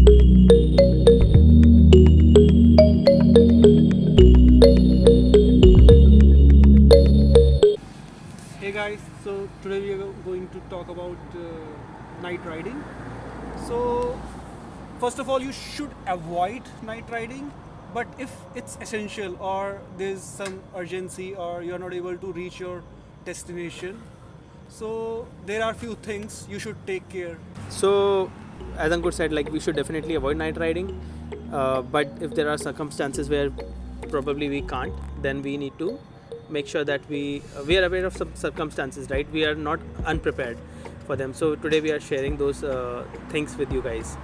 Hey guys, so today we are going to talk about night riding. So, first of all, you should avoid night riding, but if it's essential or there's some urgency or you're not able to reach your destination, so there are few things you should take care. So, as Ankur said, like we should definitely avoid night riding. But if there are circumstances where probably we can't, then we need to make sure that we are aware of some circumstances, right? We are not unprepared for them. So today we are sharing those things with you guys.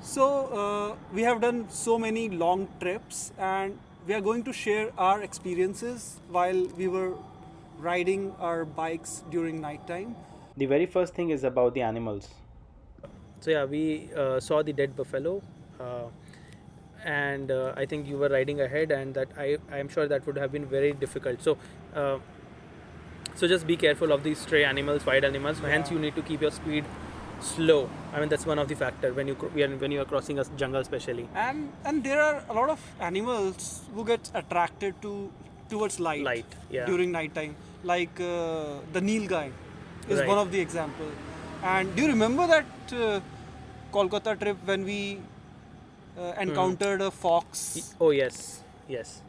So, we have done so many long trips and we are going to share our experiences while we were riding our bikes during night time. The very first thing is about the animals. So yeah, we saw the dead buffalo, and I think you were riding ahead, and that I am sure that would have been very difficult. So just be careful of these stray animals, wild animals. Yeah. Hence, you need to keep your speed slow. I mean, that's one of the factor when you are crossing a jungle, especially. And there are a lot of animals who get attracted towards light, Yeah. during night time, like the Neel guy is Right. one of the example. And do you remember that Kolkata trip when we encountered a fox? Oh yes, yes.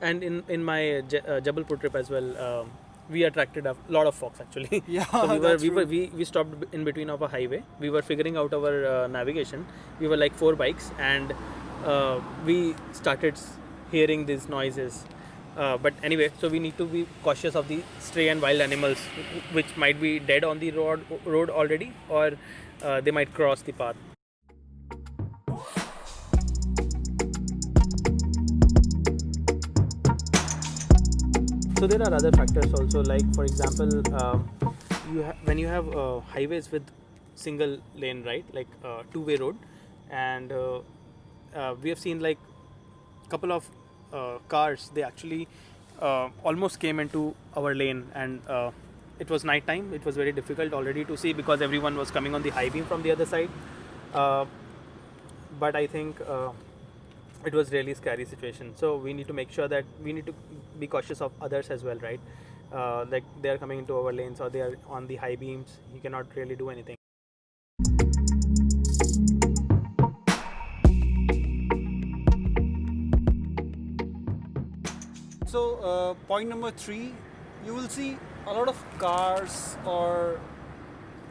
And in my Jabalpur trip as well, we attracted a lot of fox actually. Yeah, So that's we were true. we stopped in between of a highway. We were figuring out our navigation. We were like 4 bikes, and we started hearing these noises. But anyway, so we need to be cautious of the stray and wild animals, which might be dead on the road already, or they might cross the path. So there are other factors also, like for example, when you have highways with single lane, right, like two-way road, and we have seen like couple of cars, they actually almost came into our lane, and it was night time. It was very difficult already to see because everyone was coming on the high beam from the other side. But I think it was really scary situation. So we need to make sure that we need to be cautious of others as well, right? Like they are coming into our lanes or they are on the high beams. You cannot really do anything. So, point number 3, you will see a lot of cars or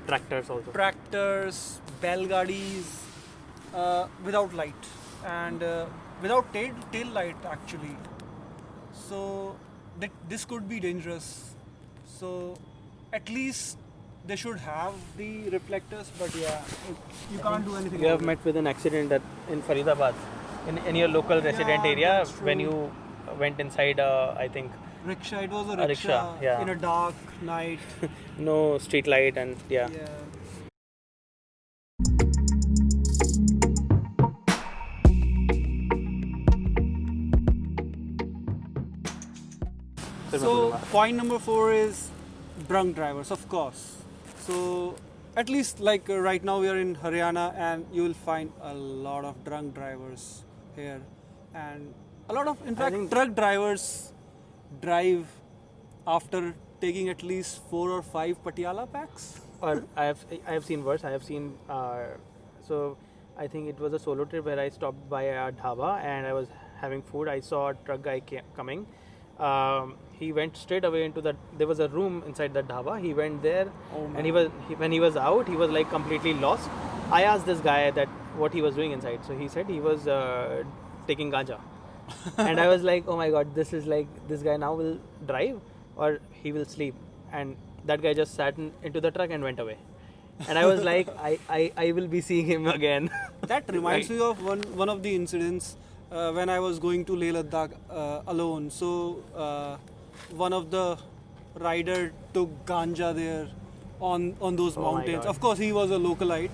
Tractors also. tractors, belgadis without light and without tail light actually. So this could be dangerous. So at least they should have the reflectors, but yeah, you can't do anything. You have about met with an accident in Faridabad, in your local resident Yeah, area, that's when true. you went inside, I think, it. Rickshaw. It was a A rickshaw, rickshaw, yeah. in a dark night. no street light, and yeah. Yeah. So point number 4 is drunk drivers, of course. So at least like right now we are in Haryana and you will find a lot of drunk drivers here, and a lot of, in fact, think- truck drivers drive after taking at least 4 or 5 Patiala packs. Or I have seen worse. I have seen so I think it was a solo trip where I stopped by a dhaba and I was having food. I saw a truck guy coming. He went straight away into that. There was a room inside the dhaba. He went there, Oh, and when he was out, he was like completely lost. I asked this guy that what he was doing inside. So he said he was taking ganja, and I was like, oh my god, this is like, this guy now will drive or he will sleep. And that guy just sat into the truck and went away. And I was like, I will be seeing him again. That reminds Right. me of one of the incidents when I was going to Leh Ladakh alone. So one of the rider took ganja there on those Oh my mountains. God. Of course, he was a localite,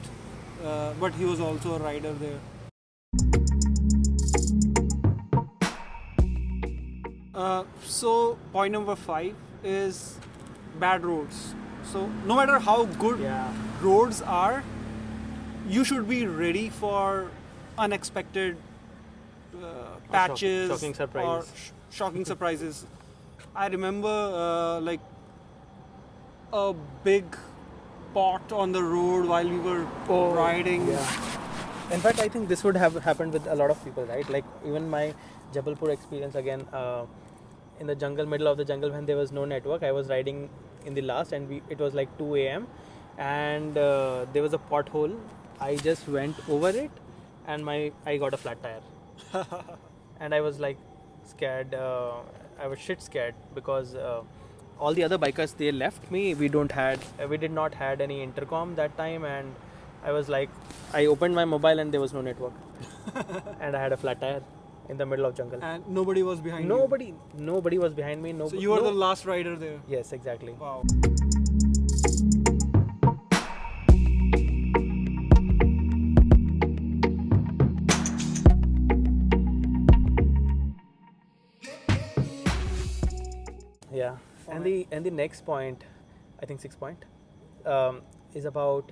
but he was also a rider there. So point number 5 is bad roads. So no matter how good Yeah. roads are, you should be ready for unexpected patches shocking surprises. or shocking surprises. I remember like a big pot on the road while we were riding. Yeah. In fact, I think this would have happened with a lot of people, right? Like even my Jabalpur experience again, in the jungle, middle of the jungle, when there was no network, I was riding in the last, and it was like 2 a.m. and there was a pothole. I just went over it, and I got a flat tire, and I was like scared. I was shit scared because all the other bikers, they left me. We did not had any intercom that time, and I was like, I opened my mobile and there was no network, and I had a flat tire in the middle of jungle. And nobody was behind you. Nobody was behind me. So you were the last rider there. Yes, exactly. Wow. Yeah, and the next point, I think 6th point, is about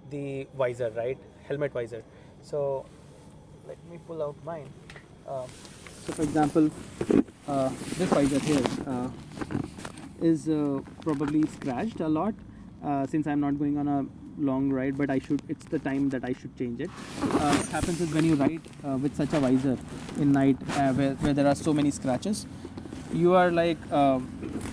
the visor, right? Helmet visor. So let me pull out mine. So for example, this visor here is probably scratched a lot since I'm not going on a long ride, but it's the time that I should change it. What happens is when you ride with such a visor in night where there are so many scratches, you are like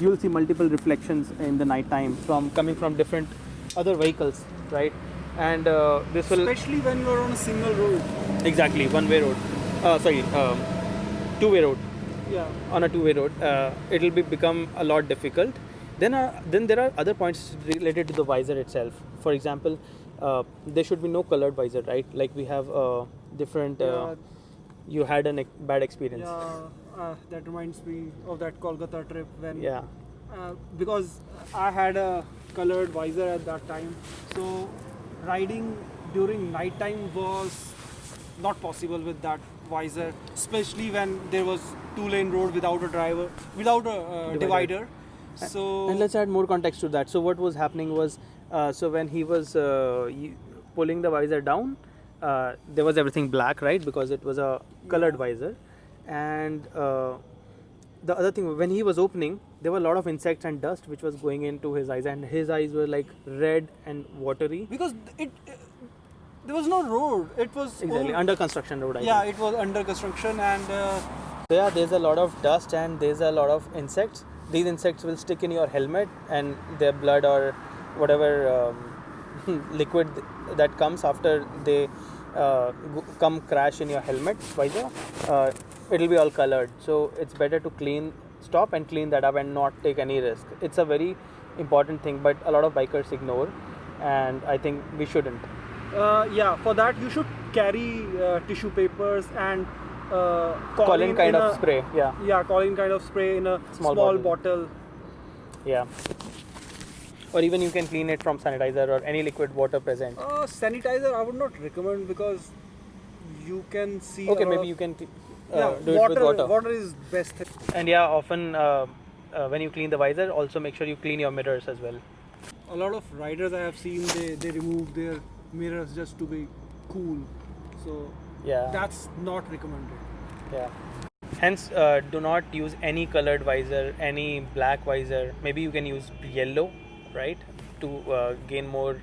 you'll see multiple reflections in the night time coming from different other vehicles, right? And this will, especially when you're on a single road. exactly, one-way road, two-way road. Yeah. On a two-way road, it'll become a lot difficult. Then there are other points related to the visor itself. For example, there should be no colored visor, right? Like we have different. You had a bad experience. Yeah, that reminds me of that Kolkata trip when. Yeah. Because I had a colored visor at that time, so riding during night time was not possible with that visor, especially when there was two-lane road without a driver, without a divider. So and let's add more context to that. So what was happening was, so when he was pulling the visor down, there was everything black, right? Because it was a colored visor, and the other thing, when he was opening, there were a lot of insects and dust which was going into his eyes, and his eyes were like red and watery. Because there was no road. It was exactly under construction road. Yeah, it was under construction, and so yeah, there's a lot of dust and there's a lot of insects. These insects will stick in your helmet, and their blood or whatever liquid that comes after they come crash in your helmet visor, it'll be all colored. So it's better to stop and clean that up and not take any risk. It's a very important thing, but a lot of bikers ignore, and I think we shouldn't. Yeah, for that you should carry tissue papers and Colin kind of spray. Yeah, Colin kind of spray in a small bottle. Yeah. Or even you can clean it from sanitizer or any liquid water present. Sanitizer I would not recommend, because you can see. Okay, maybe you can do water, it with water. Water is best. And yeah, often when you clean the visor, also make sure you clean your mirrors as well. A lot of riders I have seen, they remove their mirrors just to be cool. So yeah, that's not recommended. Yeah. Hence, do not use any colored visor, any black visor. Maybe you can use yellow, right, to gain more,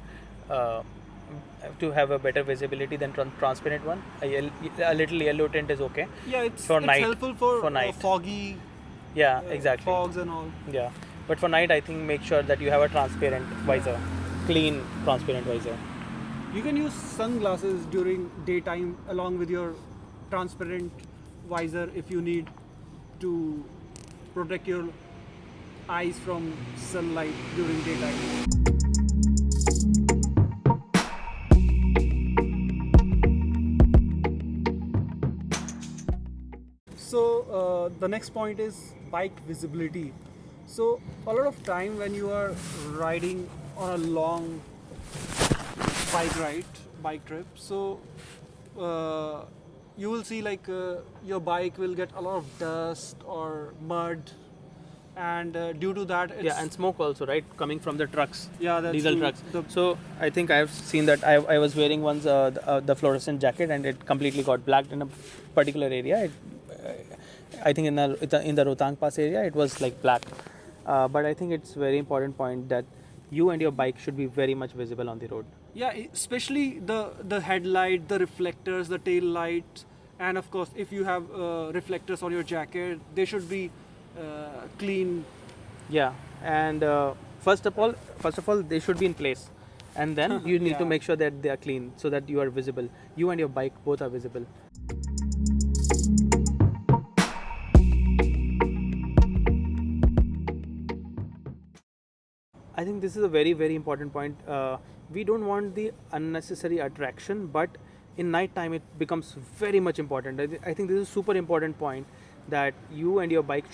to have a better visibility than transparent one. A little yellow tint is okay. Yeah, it's night. helpful for night. Foggy. Yeah, exactly. Fogs and all. Yeah, but for night, I think make sure that you have a transparent visor, clean transparent visor. You can use sunglasses during daytime along with your transparent visor if you need to protect your eyes from sunlight during daytime. So the next point is bike visibility. So a lot of time when you are riding on a long bike trip, so you will see like your bike will get a lot of dust or mud, and due to that, it's, Yeah, and smoke also, right? Coming from the trucks, yeah, that's diesel true. trucks. The- So I think I've seen that. I was wearing once the fluorescent jacket, and it completely got blacked in a particular area. I think in the Rotang Pass area, it was like black. But I think it's very important point that you and your bike should be very much visible on the road. Yeah, especially the headlight, the reflectors, the tail lights, and of course, if you have reflectors on your jacket, they should be clean. Yeah, and first of all, they should be in place, and then you need to Yeah. make sure that they are clean so that you are visible. You and your bike both are visible. I think this is a very very important point. We don't want the unnecessary attraction, but in night time it becomes very much important. I think this is a super important point that you and your bike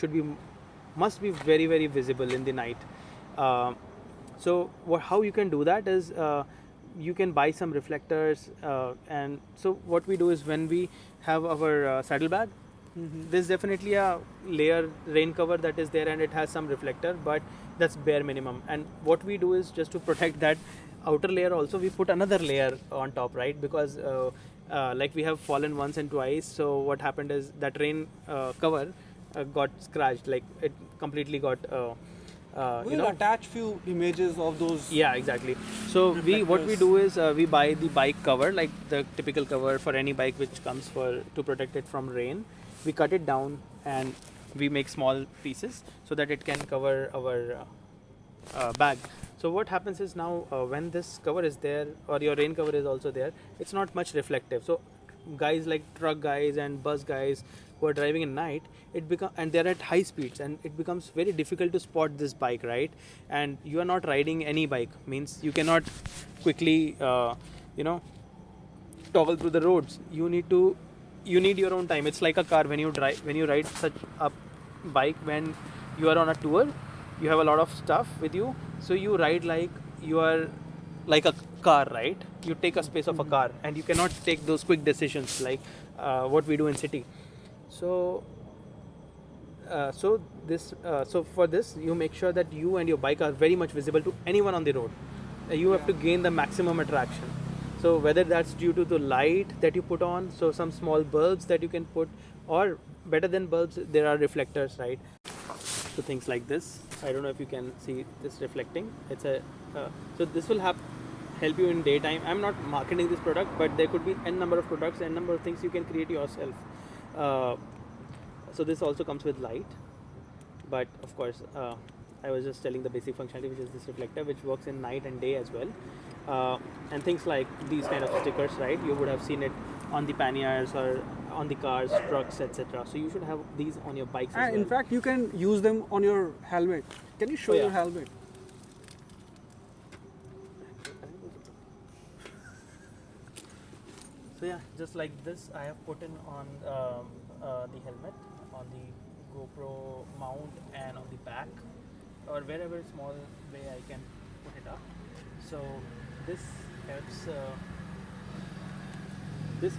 must be very very visible in the night. Uh, so how you can do that is you can buy some reflectors, and so what we do is when we have our saddlebag, there's definitely a layer rain cover that is there and it has some reflector, but that's bare minimum. And what we do is just to protect that outer layer also we put another layer on top, right? Because like we have fallen once and twice, so what happened is that rain cover got scratched, like it completely got We'll attach few images of those. yeah, exactly. So what we Reflectors. do is we buy the bike cover, like the typical cover for any bike which comes for to protect it from rain. We cut it down and we make small pieces so that it can cover our bag. So what happens is now when this cover is there or your rain cover is also there, it's not much reflective. So guys like truck guys and bus guys who are driving in night, and they're at high speeds and it becomes very difficult to spot this bike, right? And you are not riding any bike, means you cannot quickly toggle through the roads. You need your own time. It's like a car. When you ride such a bike, when you are on a tour, you have a lot of stuff with you, so you ride like you are like a car, right? You take a space of a car and you cannot take those quick decisions like what we do in city. So so for this you make sure that you and your bike are very much visible to anyone on the road. You have to gain the maximum attraction. So whether that's due to the light that you put on, so some small bulbs that you can put, or better than bulbs, there are reflectors, right? So things like this. I don't know if you can see this reflecting. It's a so this will help you in daytime. I'm not marketing this product, but there could be n number of products and number of things you can create yourself. So this also comes with light, but of course I was just telling the basic functionality, which is this reflector, which works in night and day as well. And things like these kind of stickers, right? You would have seen it on the panniers or on the cars, trucks, etc. So you should have these on your bikes as And well. in fact, you can use them on your helmet. Can you show Oh, yeah. your helmet? So yeah, just like this, I have put in on the helmet, on the GoPro mount, and on the back, or wherever small way I can put it up. So this helps. This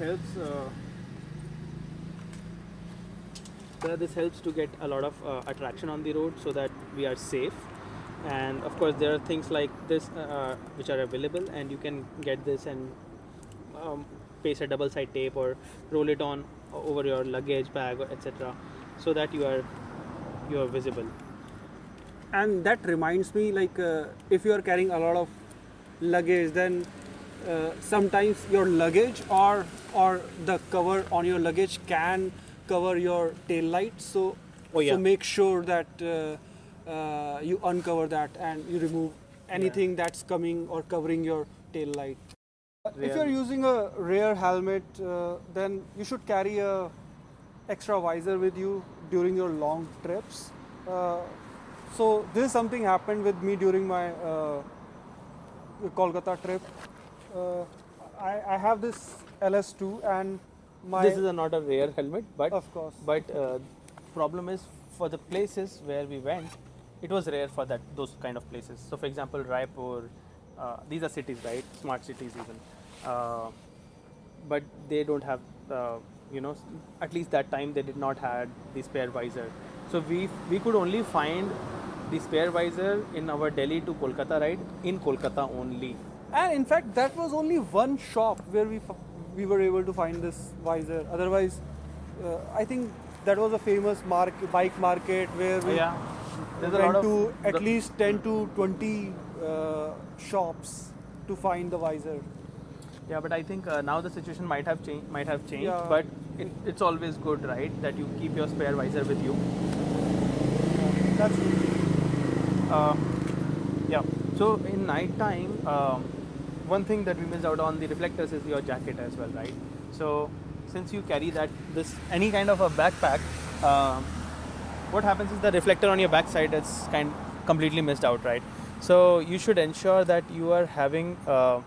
helps to get a lot of attraction on the road, so that we are safe. And of course, there are things like this which are available, and you can get this and paste a double side tape or roll it on over your luggage bag, etc., so that you are visible. And that reminds me, like if you are carrying a lot of luggage, then sometimes your luggage or the cover on your luggage can cover your tail light. So Oh, yeah. so make sure that you uncover that and you remove anything that's coming or covering your tail light. If you're using a rear helmet, then you should carry a extra visor with you during your long trips. So this is something happened with me during my Kolkata trip. I have this LS2 and my This is not a rare helmet, but of course. but problem is, for the places where we went, it was rare for those kind of places. So for example, Raipur, these are cities, right? Smart cities even, but they don't have at least that time they did not had the spare visor. So we could only find the spare visor in our Delhi to Kolkata ride in Kolkata only. And in fact, that was only one shop where we were able to find this visor. Otherwise, I think that was a famous bike market where we There's a went lot to of at least 10 to 20 shops to find the visor. Yeah, but I think now the situation might have changed. Yeah. But it's always good, right, that you keep your spare visor with you. That's Yeah. So in night time, one thing that we missed out on the reflectors is your jacket as well, right? So since you carry any kind of a backpack, what happens is the reflector on your backside is completely missed out, right? So you should ensure that you are having a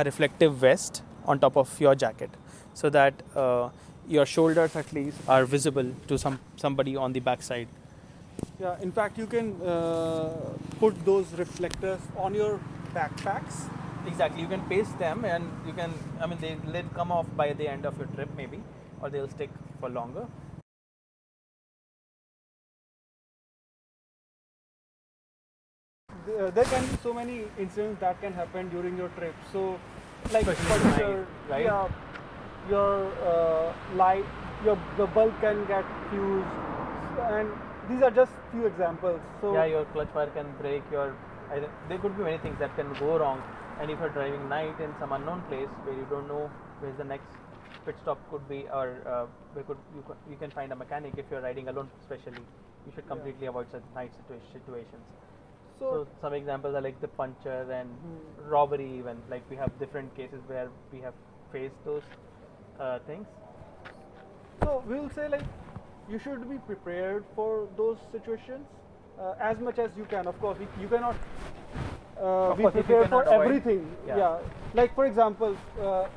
reflective vest on top of your jacket, so that your shoulders at least are visible to somebody on the backside. Yeah, in fact, you can put those reflectors on your backpacks. Exactly, you can paste them, and they'll come off by the end of your trip maybe, or they'll stick for longer. There can be so many incidents that can happen during your trip. So, like Especially at particular, night, right? yeah, your light, the bulb can get fused, and these are just few examples. So Yeah, your clutch wire can break. There could be many things that can go wrong, and if you're driving night in some unknown place where you don't know where the next pit stop could be, or you can find a mechanic. If you're riding alone, especially, you should completely avoid such night situations. So some examples are like the puncture and robbery. Even like we have different cases where we have faced those things. So we will say like you should be prepared for those situations as much as you can. Of course, you cannot Of be course, if you prepared for cannot avoid- everything. Yeah. Like for example,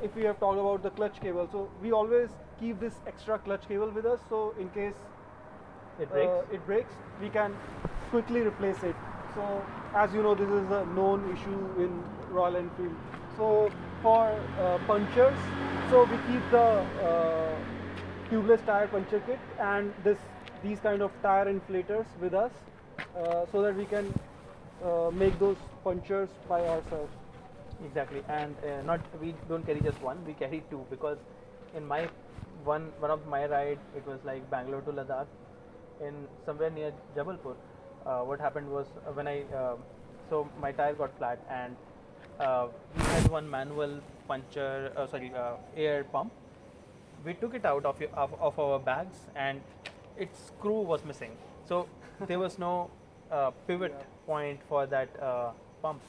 if we have talked about the clutch cable, so we always keep this extra clutch cable with us. So in case It breaks. it breaks, we can quickly replace it. So as you know, this is a known issue in Royal Enfield. So for punctures, so we keep the tubeless tire puncture kit and these kind of tire inflators with us, so that we can make those punctures by ourselves. Exactly, and we don't carry just one, we carry two, because in my one of my ride, it was like Bangalore to Ladakh, in somewhere near Jabalpur. What happened was when so my tire got flat, and we had one manual air pump. We took it out of our bags, and its screw was missing. So there was no pivot Yeah. point for that pump,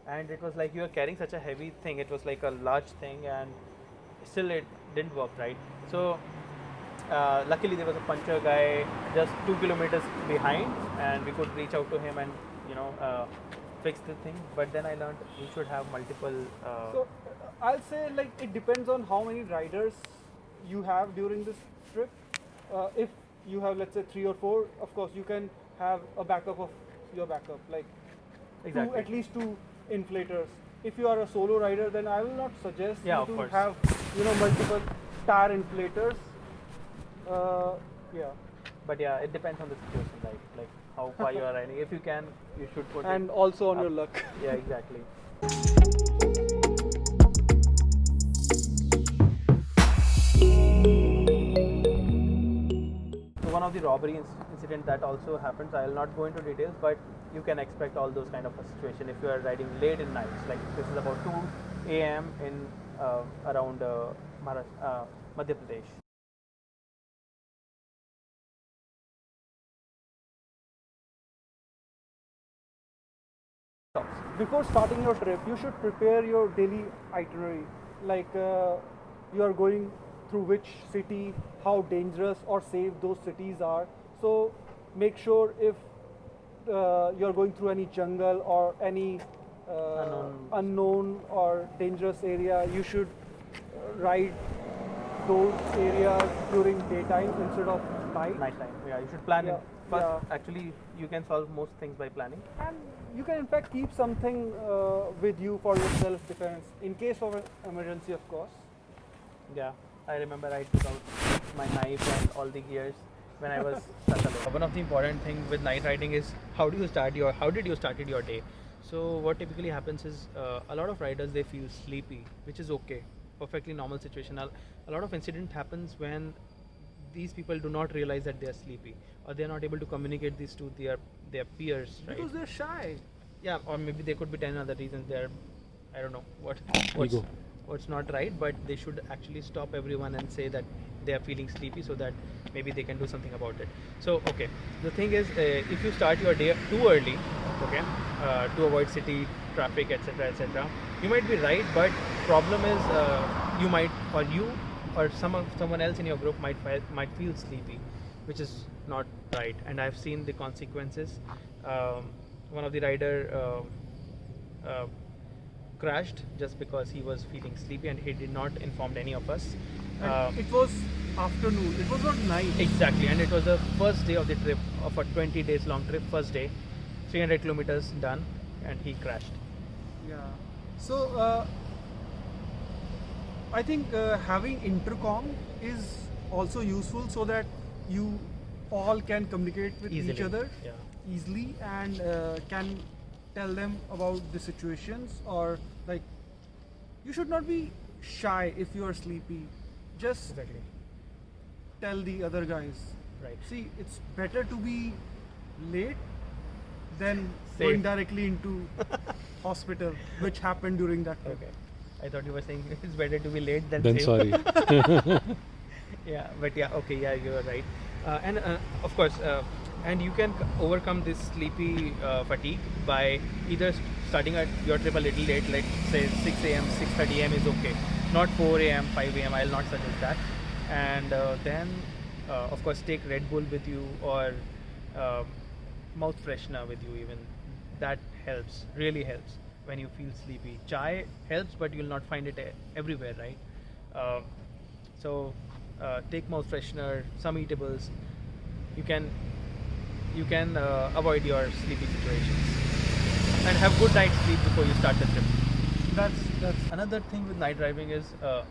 and it was like you are carrying such a heavy thing. It was like a large thing, and still it didn't work right. So luckily there was a puncture guy just 2 kilometers behind, and we could reach out to him and fix the thing. But then I learned you should have multiple. So I'll say like it depends on how many riders you have during this trip. If you have let's say 3 or 4, of course you can have a backup of your backup, like Exactly. at least 2 inflators. If you are a solo rider, then I will not suggest Yeah, you of to course. have multiple tire inflators. Yeah, But yeah, it depends on the situation, like how far you are riding. If you can, you should put and it. also on up. your luck. Yeah, exactly. So one of the robbery incident that also happens, I will not go into details, but you can expect all those kind of a situation if you are riding late in nights. Like this is about 2 a.m. in around Madhya Pradesh. Before starting your trip, you should prepare your daily itinerary. Like you are going through which city, how dangerous or safe those cities are. So make sure if you are going through any jungle or any unknown or dangerous area, you should ride those areas during daytime instead of night. Nighttime. Yeah, you should plan Yeah, it. First, yeah. actually, you can solve most things by planning. And you can in fact keep something with you for your self-defense in case of an emergency, of course. Yeah, I remember I took out my knife and all the gears when I was stuck alone. One of the important thing with night riding is how did you started your day? So what typically happens is a lot of riders they feel sleepy, which is okay, perfectly normal situation. A lot of incident happens when these people do not realize that they are sleepy, or they are not able to communicate this to their peers, right? Because they're shy. Yeah, or maybe there could be 10 other reasons. They're, I don't know what's Ego. what's not right, but they should actually stop everyone and say that they are feeling sleepy, so that maybe they can do something about it. So okay, the thing is, if you start your day too early, okay, to avoid city traffic, etc., you might be right, but problem is you might, or you or someone else in your group might feel sleepy, which is not right, and I've seen the consequences. One of the rider crashed just because he was feeling sleepy and he did not inform any of us. And it was afternoon. It was not night. Exactly, and it was the first day of the trip, of a 20 days long trip. First day, 300 kilometers done, and he crashed. Yeah. So I think having intercom is also useful so that you all can communicate with each Easily. other Yeah. easily and can tell them about the situations, or like you should not be shy if you are sleepy. Just Exactly. tell the other guys. Right. See, it's better to be late than Safe. going directly into hospital, which happened during that trip. Okay. I thought you were saying it's better to be late than Then safe. sorry. Yeah, but yeah, okay, yeah, you are right. And of course, and you can overcome this sleepy fatigue by either starting at your trip a little late, like say 6 a.m., 6:30 a.m. is okay. Not 4 a.m., 5 a.m. I'll not suggest that. And then, of course, take Red Bull with you, or mouth freshener with you. Even that helps, really helps when you feel sleepy. Chai helps, but you'll not find it everywhere, right? So take mouth freshener, some eatables. You can avoid your sleepy situations and have good night's sleep before you start the trip. That's another thing with night driving is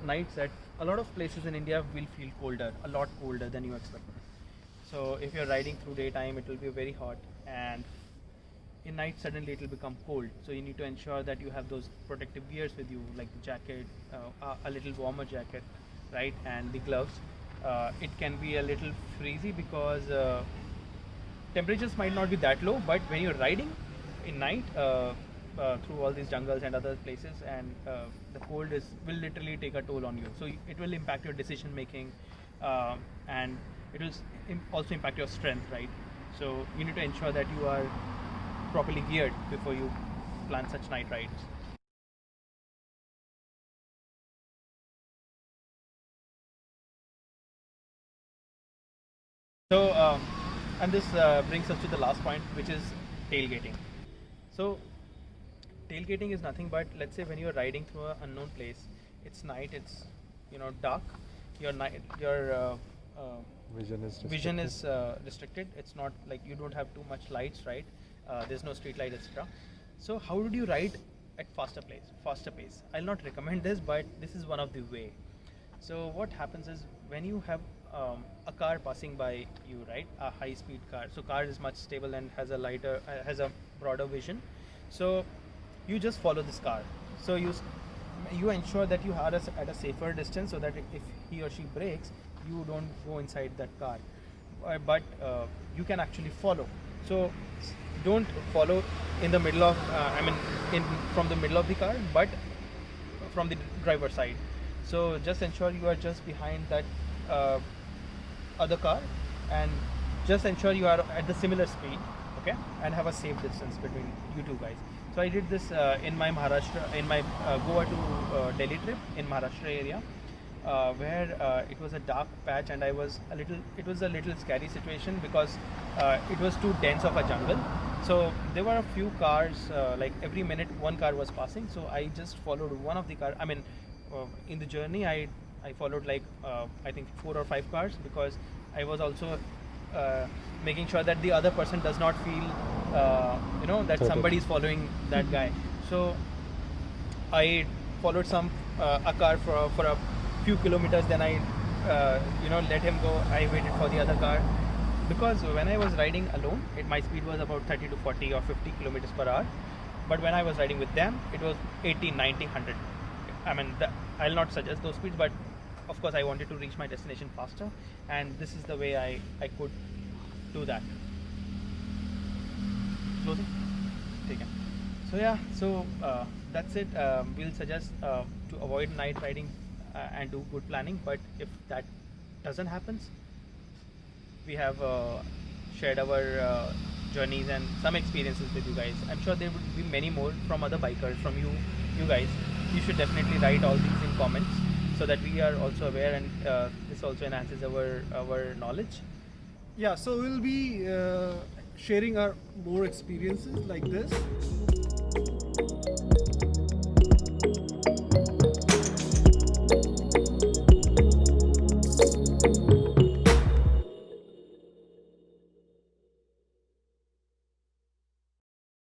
nights at a lot of places in India will feel colder, a lot colder than you expect. So if you're riding through daytime, it will be very hot, and in night suddenly it will become cold. So you need to ensure that you have those protective gears with you, like the jacket, a little warmer jacket, right, and the gloves. It can be a little freezy because temperatures might not be that low, but when you're riding in night through all these jungles and other places, and the cold will literally take a toll on you. So it will impact your decision making, and it will also impact your strength, right? So you need to ensure that you are properly geared before you plan such night rides. So, and this brings us to the last point, which is tailgating. So, tailgating is nothing but, let's say when you're riding through an unknown place, it's night, it's dark, your vision is restricted. It's not like you don't have too much lights, right? There's no street light, etc. So how would you ride at faster pace? I'll not recommend this, but this is one of the way. So what happens is when you have a car passing by you, right? A high-speed car. So car is much stable and has a broader vision. So you just follow this car. So you ensure that you are at a safer distance, so that if he or she brakes, you don't go inside that car. But you can actually follow. So don't follow in the middle of, from the middle of the car, but from the driver's side. So just ensure you are just behind that other car, and just ensure you are at the similar speed, okay, and have a safe distance between you two guys. So I did this in my Maharashtra, in my Goa to Delhi trip in Maharashtra area, where it was a dark patch, and it was a little scary situation because it was too dense of a jungle. So there were a few cars, like every minute one car was passing. So I just followed one of the car. In the journey I followed like I think 4 or 5 cars, because I was also making sure that the other person does not feel that somebody is following that guy. So I followed a car for a few kilometers, then I let him go. I waited for the other car, because when I was riding alone, my speed was about 30 to 40 or 50 kilometers per hour. But when I was riding with them, it was 80, 90, 100. I mean, I'll not suggest those speeds, but of course I wanted to reach my destination faster, and this is the way I could do that. Closing? Take it. So yeah, so that's it. We'll suggest to avoid night riding and do good planning, but if that doesn't happen, we have shared our journeys and some experiences with you guys. I'm sure there would be many more from other bikers, from you guys. You should definitely write all these in comments so that we are also aware, and this also enhances our knowledge. Yeah, so we'll be sharing our more experiences like this.